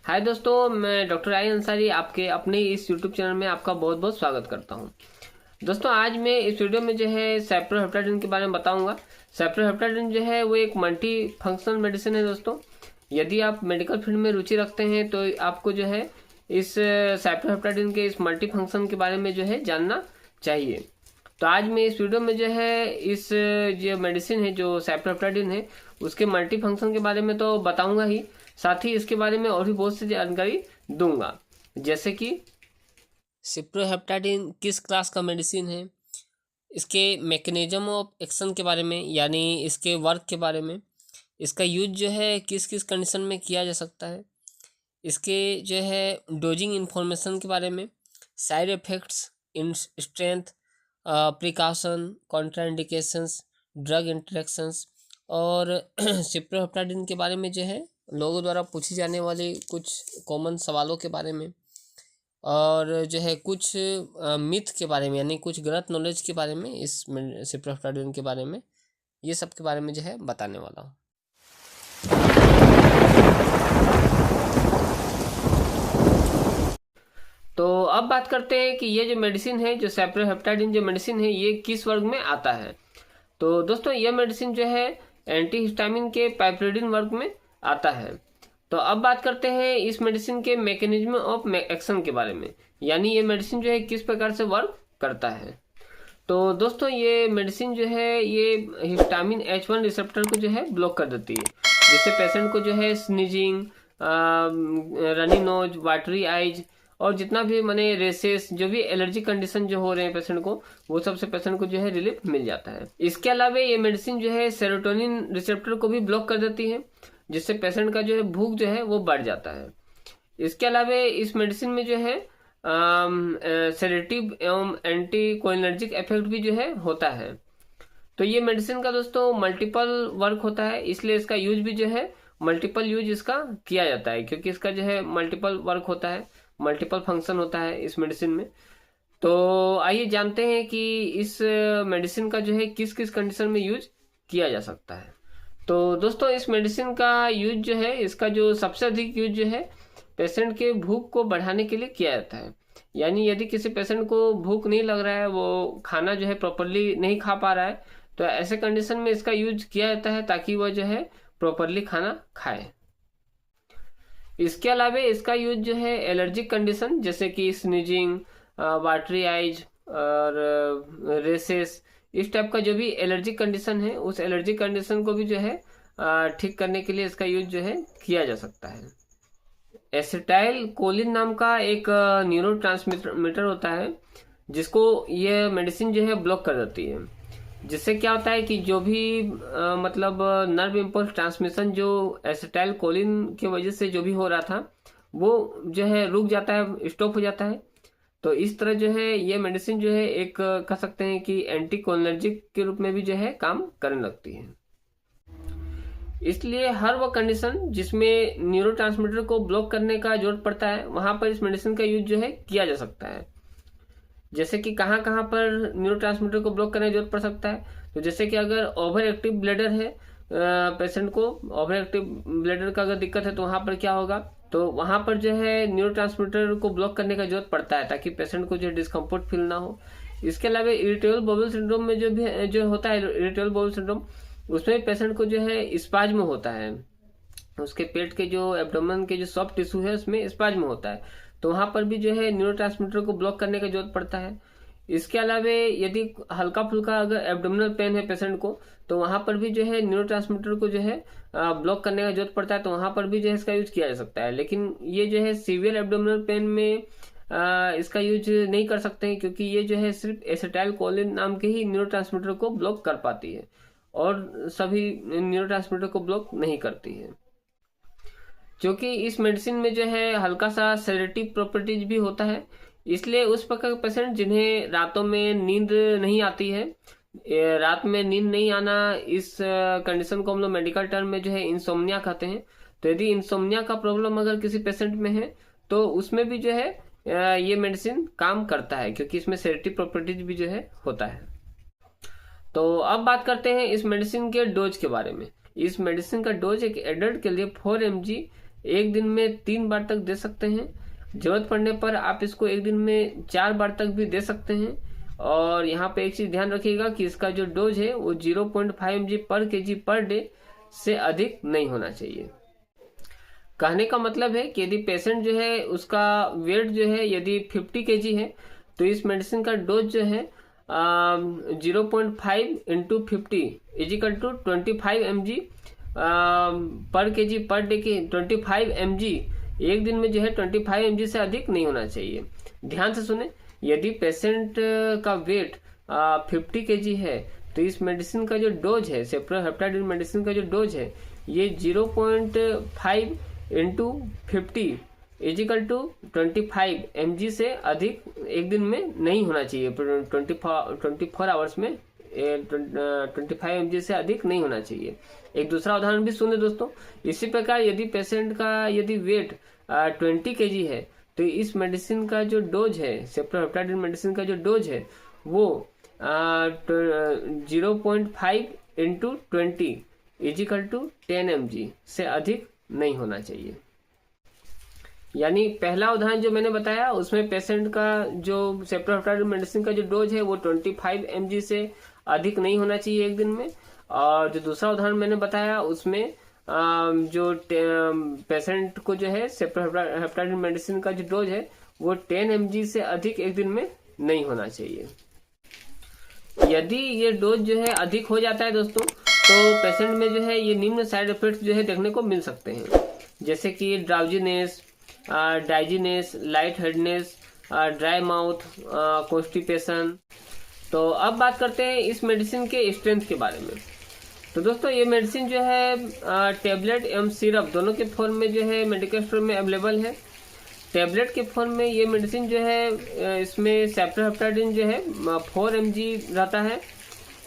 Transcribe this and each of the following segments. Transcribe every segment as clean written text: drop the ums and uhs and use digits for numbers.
हाय दोस्तों, मैं डॉक्टर आई अंसारी आपके अपने इस यूट्यूब चैनल में आपका बहुत बहुत स्वागत करता हूं। दोस्तों, आज मैं इस वीडियो में जो है साइप्रोहेप्टाडिन के बारे में बताऊंगा। साइप्रोहेप्टाडिन जो है वो एक मल्टी फंक्शनल मेडिसिन है। दोस्तों, यदि आप मेडिकल फील्ड में रुचि रखते हैं तो आपको जो है इस साइप्रोहेप्टाडिन के इस मल्टी फंक्शन के बारे में जो है जानना चाहिए। तो आज मैं इस वीडियो में जो है इस जो मेडिसिन है जो साइप्रोहेप्टाडिन है उसके मल्टी फंक्शन के बारे में तो बताऊंगा ही, साथ ही इसके बारे में और भी बहुत सी जानकारी दूंगा, जैसे कि साइप्रोहेप्टाडिन किस क्लास का मेडिसिन है, इसके मैकेनिज्म ऑफ एक्शन के बारे में यानी इसके वर्क के बारे में, इसका यूज जो है किस किस कंडीशन में किया जा सकता है, इसके जो है डोजिंग इन्फॉर्मेशन के बारे में, side effects, in strength, precaution, contraindications, drug interactions और साइप्रोहेप्टाडिन के बारे में जो है लोगों द्वारा पूछी जाने वाली कुछ कॉमन सवालों के बारे में और जो है कुछ मिथ के बारे में यानी कुछ गलत नॉलेज के बारे में, इस साइप्रोहेप्टाडिन के बारे में, ये सब के बारे में जो है बताने वाला हूँ। तो अब बात करते हैं कि ये जो मेडिसिन है, जो साइप्रोहेप्टाडिन जो मेडिसिन है, ये किस वर्ग में आता है। तो दोस्तों, ये मेडिसिन जो है एंटीहिस्टामिन के पाइपरिडिन वर्ग में आता है। तो अब बात करते हैं इस मेडिसिन के मैकेनिज्म ऑफ एक्शन के बारे में, यानी ये मेडिसिन जो है किस प्रकार से वर्क करता है। तो दोस्तों, ये मेडिसिन जो है ये हिस्टामिन H1 रिसेप्टर को जो है ब्लॉक कर देती है, जिससे पेशेंट को जो है sneezing, runny nose, watery eyes और जितना भी माने रेसेस, जो भी एलर्जी कंडीशन जो हो रहे हैं पेशेंट को, वो सबसे पेशेंट को जो है रिलीफ मिल जाता है। इसके अलावा ये मेडिसिन जो है सेरोटोनिन रिसेप्टर को भी ब्लॉक कर देती है, जिससे पेशेंट का जो है भूख जो है वो बढ़ जाता है। इसके अलावा इस मेडिसिन में जो है सेडेटिव एवं एंटी कोलिनर्जिक इफेक्ट भी जो है होता है। तो ये मेडिसिन का दोस्तों मल्टीपल वर्क होता है, इसलिए इसका यूज भी जो है मल्टीपल यूज इसका किया जाता है, क्योंकि इसका जो है मल्टीपल वर्क होता है, मल्टीपल फंक्शन होता है इस मेडिसिन में। तो आइए जानते हैं कि इस मेडिसिन का जो है किस किस कंडीशन में यूज किया जा सकता है। तो दोस्तों, इस मेडिसिन का यूज जो है, इसका जो सबसे अधिक यूज जो है पेशेंट के भूख को बढ़ाने के लिए किया जाता है। यानी यदि किसी पेशेंट को भूख नहीं लग रहा है, वो खाना जो है प्रॉपरली नहीं खा पा रहा है, तो ऐसे कंडीशन में इसका यूज किया जाता है ताकि वह जो है प्रॉपरली खाना खाए। इसके अलावा इसका यूज जो है एलर्जिक कंडीशन जैसे कि स्नीजिंग, वाटरी आइज और रेसेस, इस टाइप का जो भी एलर्जिक कंडीशन है, उस एलर्जिक कंडीशन को भी जो है ठीक करने के लिए इसका यूज जो है किया जा सकता है। एसिटाइल कोलिन नाम का एक न्यूरोट्रांसमीटर होता है, जिसको ये मेडिसिन जो है ब्लॉक कर देती है, जिससे क्या होता है कि जो भी मतलब नर्व इम्पल्स ट्रांसमिशन जो एसिटाइल कोलिन की वजह से जो भी हो रहा था, वो जो है रुक जाता है, स्टॉप हो जाता है। तो इस तरह जो है ये मेडिसिन जो है एक कह सकते हैं कि एंटी कोलिनर्जिक के रूप में भी जो है काम करने लगती है। इसलिए हर वो कंडीशन जिसमें न्यूरोट्रांसमीटर को ब्लॉक करने का जरूरत पड़ता है, वहां पर इस मेडिसिन का यूज जो है किया जा सकता है। जैसे कि कहाँ कहाँ पर न्यूरोट्रांसमीटर को ब्लॉक करने की जरूरत पड़ सकता है, तो जैसे कि अगर ओवर एक्टिव ब्लैडर है, पेशेंट को ओवर एक्टिव ब्लैडर का अगर दिक्कत है, तो वहां पर क्या होगा, तो वहां पर जो है न्यूरोट्रांसमीटर को ब्लॉक करने का जरूरत पड़ता है ताकि पेशेंट को जो डिस्कम्फर्ट फील ना हो। इसके अलावा इरिटेबल बाउल सिंड्रोम में जो होता है इरिटेबल बाउल सिंड्रोम, उसमें पेशेंट को जो है स्पाज्म होता है, उसके पेट के जो एब्डोमेन के जो सॉफ्ट टिश्यू है उसमें स्पाज्म होता है, तो वहां पर भी जो है न्यूरोट्रांसमीटर को ब्लॉक करने की जरूरत पड़ता है। इसके अलावा यदि हल्का फुल्का अगर एब्डोमिनल पेन है पेशेंट को, तो वहां पर भी जो है न्यूरोट्रांसमीटर को जो है ब्लॉक करने का जरूरत पड़ता है, तो वहां पर भी जो है इसका यूज किया जा सकता है। लेकिन ये जो है सीवियर एब्डोमिनल पेन में इसका यूज नहीं कर सकते हैं, क्योंकि ये जो है सिर्फ एसिटाइल कोलिन नाम के ही न्यूरोट्रांसमीटर को ब्लॉक कर पाती है और सभी न्यूरोट्रांसमीटर को ब्लॉक नहीं करती है। क्योंकि इस मेडिसिन में जो है हल्का सा सेडेटिव प्रॉपर्टीज भी होता है, इसलिए उस प्रकार के पेशेंट जिन्हें रातों में नींद नहीं आती है, रात में नींद नहीं आना, इस कंडीशन को हम लोग मेडिकल टर्म में जो है इंसोम्निया कहते हैं। तो यदि इंसोम्निया का प्रॉब्लम अगर किसी पेशेंट में है, तो उसमें भी जो है ये मेडिसिन काम करता है, क्योंकि इसमें सेडेटिव प्रॉपर्टीज भी जो है होता है। तो अब बात करते हैं इस मेडिसिन के डोज के बारे में। इस मेडिसिन का डोज एक एडल्ट के लिए 4 mg एक दिन में 3 बार तक दे सकते हैं। जरूरत पड़ने पर आप इसको एक दिन में 4 बार तक भी दे सकते हैं। और यहाँ पे एक चीज ध्यान रखिएगा कि इसका जो डोज है वो 0.5 mg पर kg पर डे से अधिक नहीं होना चाहिए। कहने का मतलब है कि यदि पेशेंट जो है उसका वेट जो है यदि 50 kg है तो इस मेडिसिन का डोज जो है 0.5 इंटू 50 इजिकल टू 25 mg पर kg पर डे के 25 mg एक दिन में जो है 25 mg से अधिक नहीं होना चाहिए। ध्यान से सुने, यदि पेशेंट का वेट 50 kg है तो इस मेडिसिन का जो डोज है, सेप्रोहेप्टाडिन मेडिसिन का जो डोज है ये 0.5 इंटू 50 इजिकल टू 25 mg से अधिक एक दिन में नहीं होना चाहिए। 24 आवर्स में 25 mg से अधिक नहीं होना चाहिए। एक दूसरा उदाहरण भी सुने दोस्तों। इसी प्रकार यदि पेशेंट का यदि वेट 20 kg है तो इस मेडिसिन का जो डोज है, सेप्रोहेप्टाडिन मेडिसिन का जो डोज है वो 0.5 इंटू 20 इजिकल टू 10 mg से अधिक नहीं होना चाहिए। यानी पहला उदाहरण जो मैंने बताया उसमें पेशेंट का जो सेप्रोहेप्टाडिन मेडिसिन का जो डोज है वो 25 mg से अधिक नहीं होना चाहिए एक दिन में। और जो दूसरा उदाहरण मैंने बताया उसमें जो पेशेंट को जो है सेप्रोहेप्टाडिन मेडिसिन का जो डोज है वो 10 mg से अधिक एक दिन में नहीं होना चाहिए। यदि ये डोज जो है अधिक हो जाता है दोस्तों तो पेशेंट में जो है ये निम्न साइड इफेक्ट्स जो है देखने को मिल सकते हैं, जैसे कि drowsiness, dizziness, light headedness, dry mouth, constipation. तो अब बात करते हैं इस मेडिसिन के स्ट्रेंथ के बारे में। तो दोस्तों ये मेडिसिन जो है टेबलेट एवं सिरप दोनों के फॉर्म में जो है मेडिकल स्टोर में अवेलेबल है। टेबलेट के फॉर्म में ये मेडिसिन जो है इसमें सेप्रोहेप्टाडिन जो है 4 mg रहता है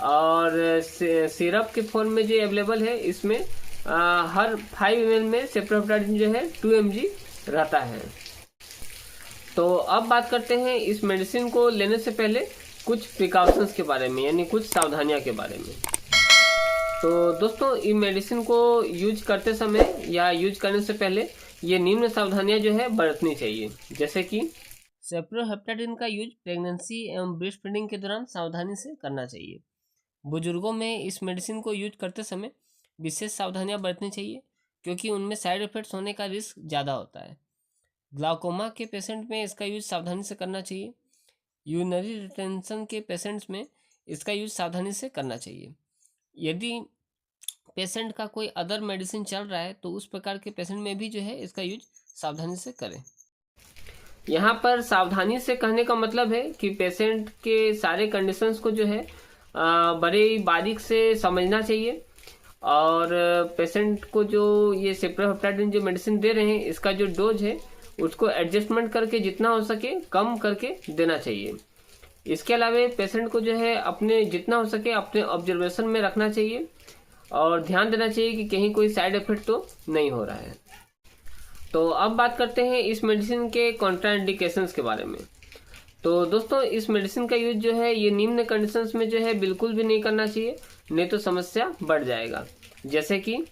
और सिरप के फॉर्म में जो अवेलेबल है इसमें हर 5 ml में सेप्रोहेप्टाडिन जो है 2 mg रहता है। तो अब बात करते हैं इस मेडिसिन को लेने से पहले कुछ प्रिकॉशंस के बारे में, यानी कुछ सावधानियां के बारे में। तो दोस्तों इन मेडिसिन को यूज करते समय या यूज करने से पहले ये निम्न सावधानियां जो है बरतनी चाहिए, जैसे कि सेप्रोहेप्टाडिन का यूज प्रेगनेंसी एवं ब्रेस्ट फीडिंग के दौरान सावधानी से करना चाहिए। बुजुर्गों में इस मेडिसिन को यूज करते समय विशेष सावधानियां बरतनी चाहिए क्योंकि उनमें साइड इफेक्ट्स होने का रिस्क ज़्यादा होता है। ग्लाउकोमा के पेशेंट में इसका यूज सावधानी से करना चाहिए। यूरिनरी रिटेंशन के पेशेंट्स में इसका यूज सावधानी से करना चाहिए। यदि पेशेंट का कोई अदर मेडिसिन चल रहा है तो उस प्रकार के पेशेंट में भी जो है इसका यूज सावधानी से करें। यहाँ पर सावधानी से कहने का मतलब है कि पेशेंट के सारे कंडीशंस को जो है बड़े बारीक से समझना चाहिए और पेशेंट को जो ये सेप्रोहेप्टाडिन जो मेडिसिन दे रहे हैं इसका जो डोज है उसको एडजस्टमेंट करके जितना हो सके कम करके देना चाहिए। इसके अलावा पेशेंट को जो है अपने जितना हो सके अपने ऑब्जर्वेशन में रखना चाहिए और ध्यान देना चाहिए कि कहीं कोई साइड इफेक्ट तो नहीं हो रहा है। तो अब बात करते हैं इस मेडिसिन के कॉन्ट्राइंडिकेशंस के बारे में। तो दोस्तों इस मेडिसिन का यूज जो है ये निम्न कंडीशंस में जो है बिल्कुल भी नहीं करना चाहिए, नहीं तो समस्या बढ़ जाएगा। जैसे कि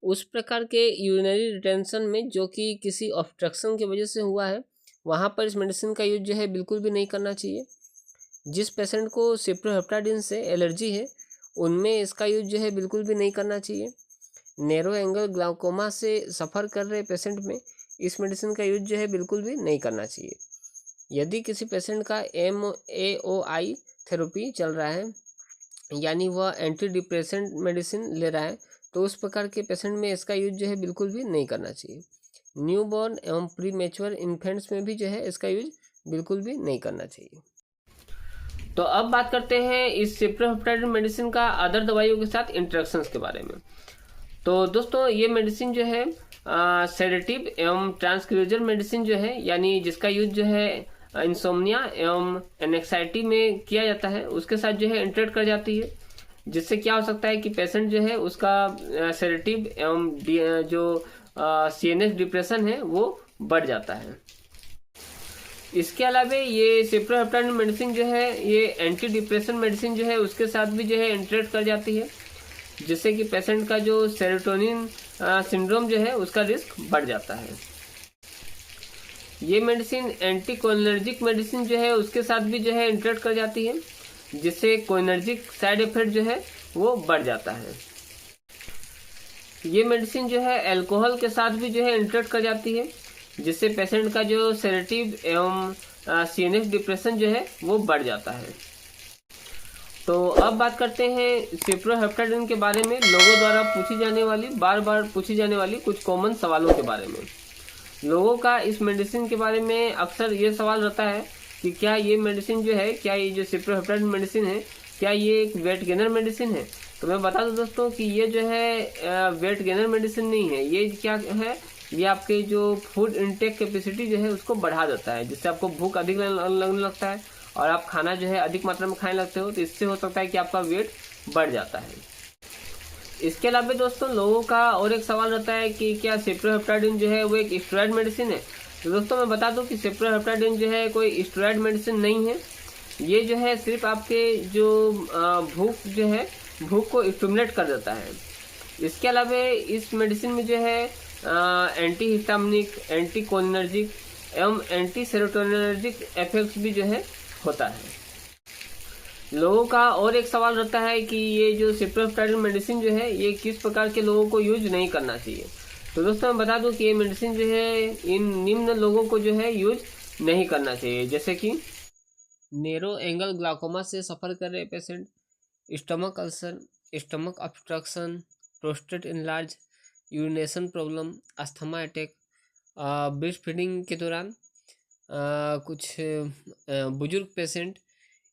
उस प्रकार के यूरिनरी रिटेंशन में जो कि किसी ऑब्स्ट्रक्शन की वजह से हुआ है वहाँ पर इस मेडिसिन का यूज जो है बिल्कुल भी नहीं करना चाहिए। जिस पेशेंट को सेप्रोहेप्टाडिन से एलर्जी है उनमें इसका यूज जो है बिल्कुल भी नहीं करना चाहिए। नैरो एंगल ग्लाउकोमा से सफ़र कर रहे पेशेंट में इस मेडिसिन का यूज जो है बिल्कुल भी नहीं करना चाहिए। यदि किसी पेशेंट का MAOI थेरेपी चल रहा है यानी वह एंटी डिप्रेसेंट मेडिसिन ले रहा है तो उस प्रकार के पेशेंट में इसका यूज जो है बिल्कुल भी नहीं करना चाहिए। न्यूबॉर्न एवं प्री मैच्योर इन्फेंट्स में भी जो है इसका यूज बिल्कुल भी नहीं करना चाहिए। तो अब बात करते हैं इस सेप्रोहेप्टाडिन मेडिसिन का अदर दवाइयों के साथ इंटरेक्शंस के बारे में। तो दोस्तों ये मेडिसिन जो है सेडेटिव एवं ट्रांसक्यूजर मेडिसिन जो है यानी जिसका यूज जो है इंसोम्निया एवं एनेक्साइटी में किया जाता है उसके साथ जो है इंटरेक्ट कर जाती है, जिससे क्या हो सकता है कि पेशेंट जो है उसका सेडेटिव एवं जो CNS डिप्रेशन है वो बढ़ जाता है। इसके अलावा ये सेप्रोहेप्टाडिन मेडिसिन जो है ये एंटी डिप्रेशन मेडिसिन जो है उसके साथ भी जो है इंटरेक्ट कर जाती है, जिससे कि पेशेंट का जो सेरोटोनिन सिंड्रोम जो है उसका रिस्क बढ़ जाता है। ये मेडिसिन एंटीकोलिनर्जिक मेडिसिन जो है उसके साथ भी जो है इंटरेक्ट कर जाती है, जिससे कोलिनर्जिक साइड इफेक्ट जो है वो बढ़ जाता है। ये मेडिसिन जो है अल्कोहल के साथ भी जो है इंटरेक्ट कर जाती है, जिससे पेशेंट का जो सेडेटिव एवं सीएनएस डिप्रेशन जो है वो बढ़ जाता है। तो अब बात करते हैं सिप्रोहेप्टाडिन के बारे में, लोगों द्वारा पूछी जाने वाली, बार बार पूछी जाने वाली कुछ कॉमन सवालों के बारे में। लोगों का इस मेडिसिन के बारे में अक्सर ये सवाल रहता है कि क्या ये मेडिसिन जो है, क्या ये जो सिप्रोहेप्टाडिन मेडिसिन है, क्या ये एक वेट गेनर मेडिसिन है? तो मैं बता दूं दोस्तों कि ये जो है वेट गेनर मेडिसिन नहीं है। ये क्या है, ये आपके जो फूड इनटेक कैपेसिटी जो है उसको बढ़ा देता है, जिससे आपको भूख अधिक लगने लगता है और आप खाना जो है अधिक मात्रा में खाने लगते हो, तो इससे हो सकता है कि आपका वेट बढ़ जाता है। इसके अलावा दोस्तों लोगों का और एक सवाल रहता है कि क्या सिप्रोहेप्टाडिन जो है वो एक स्टेरॉइड मेडिसिन है? तो दोस्तों मैं बता दूं कि सिप्रोहेप्टाडिन जो है कोई स्टेरॉइड मेडिसिन नहीं है। ये जो है सिर्फ आपके जो भूख जो है, भूख को स्टिमुलेट कर देता है। इसके अलावा इस मेडिसिन में जो है एंटी हिस्टामिनिक, एंटी कोलिनर्जिक एवं एंटी सेरोटोनिनर्जिक इफेक्ट्स भी जो है होता है। लोगों का और एक सवाल रहता है कि ये जो सिप्रोहेप्टाडिन मेडिसिन जो है ये किस प्रकार के लोगों को यूज नहीं करना चाहिए। तो दोस्तों मैं बता दूं कि ये मेडिसिन जो है इन निम्न लोगों को जो है यूज नहीं करना चाहिए, जैसे कि नैरो एंगल ग्लाकोमा से सफ़र कर रहे patient, stomach ulcer, stomach obstruction, prostate enlarge, urination problem, asthma attack, breast feeding के दौरान, कुछ बुजुर्ग पेशेंट।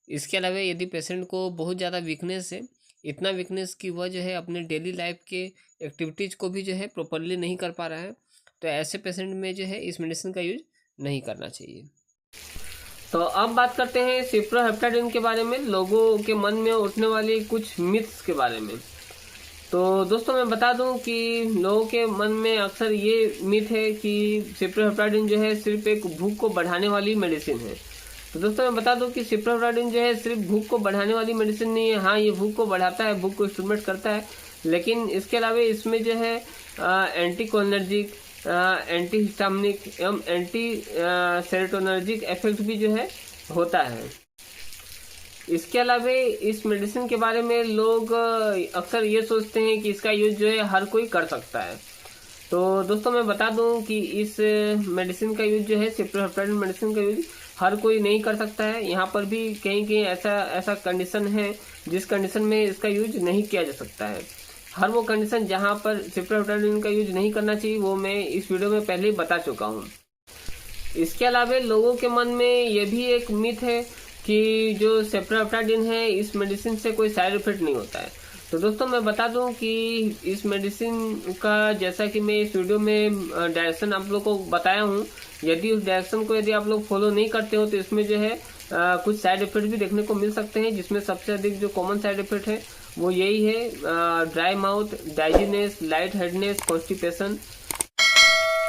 इसके अलावा यदि पेशेंट को बहुत ज़्यादा वीकनेस है, इतना वीकनेस कि वह जो है अपने डेली लाइफ के एक्टिविटीज़ को भी जो है प्रॉपरली नहीं कर पा रहा है, तो ऐसे पेशेंट में जो है इस मेडिसिन का यूज नहीं करना चाहिए। तो अब बात करते हैं सिप्रोहेप्टाडिन के बारे में, लोगों के मन में उठने वाली कुछ मिथ्स के बारे में। तो दोस्तों मैं बता दूं कि लोगों के मन में अक्सर ये मिथ है कि सिप्रोहेप्टाडिन जो है सिर्फ एक भूख को बढ़ाने वाली मेडिसिन है। तो दोस्तों मैं बता दूं कि सिप्रोहेप्टाडिन जो है सिर्फ भूख को बढ़ाने वाली मेडिसिन नहीं है। हाँ, ये भूख को बढ़ाता है, भूख को स्टिमुलेट करता है, लेकिन इसके अलावा इसमें जो है एंटी कोलिनर्जिक, एंटी हिस्टामिनिक एवं एंटी सेरोटोनर्जिक इफेक्ट भी जो है होता है। इसके अलावा इस मेडिसिन के बारे में लोग अक्सर ये सोचते हैं कि इसका यूज जो है हर कोई कर सकता है। तो दोस्तों मैं बता दूं कि इस मेडिसिन का यूज जो है, सिप्रोहेप्टाडिन मेडिसिन का यूज हर कोई नहीं कर सकता है। यहाँ पर भी कहीं कहीं ऐसा कंडीशन है जिस कंडीशन में इसका यूज नहीं किया जा सकता है। हर वो कंडीशन जहाँ पर सिप्रोहेप्टाडिन का यूज नहीं करना चाहिए वो मैं इस वीडियो में पहले ही बता चुका हूँ। इसके अलावा लोगों के मन में ये भी एक मिथ है कि जो सिप्रोहेप्टाडिन है इस मेडिसिन से कोई साइड इफेक्ट नहीं होता है। तो दोस्तों मैं बता दूं कि इस मेडिसिन का, जैसा कि मैं इस वीडियो में डायरेक्शन आप लोग को बताया हूं, यदि उस डायरेक्शन को यदि आप लोग फॉलो नहीं करते हो तो इसमें जो है कुछ साइड इफेक्ट भी देखने को मिल सकते हैं, जिसमें सबसे अधिक जो कॉमन साइड इफेक्ट है वो यही है ड्राई माउथ, डाइजीनेस, लाइट हेडनेस, कॉन्स्टिपेशन।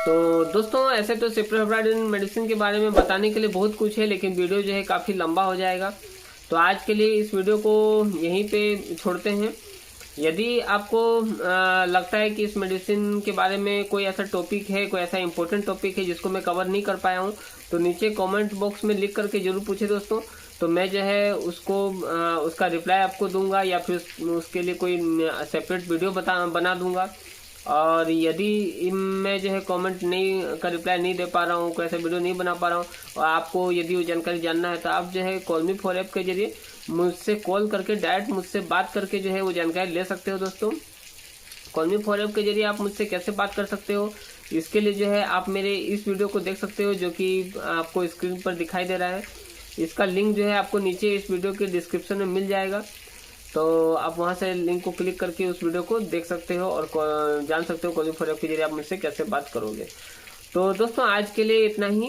तो दोस्तों ऐसे तो सिप्रोहेप्टाडिन मेडिसिन के बारे में बताने के लिए बहुत कुछ है, लेकिन वीडियो जो है काफ़ी लंबा हो जाएगा, तो आज के लिए इस वीडियो को यहीं पे छोड़ते हैं। यदि आपको लगता है कि इस मेडिसिन के बारे में कोई ऐसा टॉपिक है, कोई ऐसा इंपॉर्टेंट टॉपिक है जिसको मैं कवर नहीं कर पाया हूँ, तो नीचे कमेंट बॉक्स में लिख करके जरूर पूछे दोस्तों, तो मैं जो है उसको उसका रिप्लाई आपको दूंगा या फिर उसके लिए कोई सेपरेट वीडियो बना दूंगा। और यदि मैं जो है कमेंट नहीं का रिप्लाई नहीं दे पा रहा हूँ, कोई ऐसा वीडियो नहीं बना पा रहा हूँ, और आपको यदि वो जानकारी जानना है तो आप जो है कॉल मी फॉर ऐप के जरिए मुझसे कॉल करके डायरेक्ट मुझसे बात करके जो है वो जानकारी ले सकते हो। दोस्तों कॉल मी फॉर ऐप के जरिए आप मुझसे कैसे बात कर सकते हो, इसके लिए जो है आप मेरे इस वीडियो को देख सकते हो जो कि आपको स्क्रीन पर दिखाई दे रहा है। इसका लिंक जो है आपको नीचे इस वीडियो के डिस्क्रिप्शन में मिल जाएगा, तो आप वहां से लिंक को क्लिक करके उस वीडियो को देख सकते हो और जान सकते हो कॉल मी फॉर ऐप के जरिए आप मुझसे कैसे बात करोगे। तो दोस्तों आज के लिए इतना ही।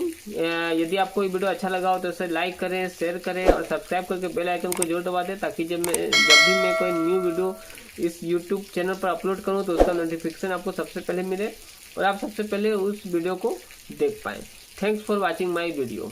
यदि आपको ये वीडियो अच्छा लगा हो तो इसे लाइक करें, शेयर करें और सब्सक्राइब करके बेल आइकन को जरूर दबा दें, ताकि जब भी मैं कोई न्यू वीडियो इस यूट्यूब चैनल पर अपलोड करूं तो उसका नोटिफिकेशन आपको सबसे पहले मिले और आप सबसे पहले उस वीडियो को देख पाएँ। Thanks for watching my video.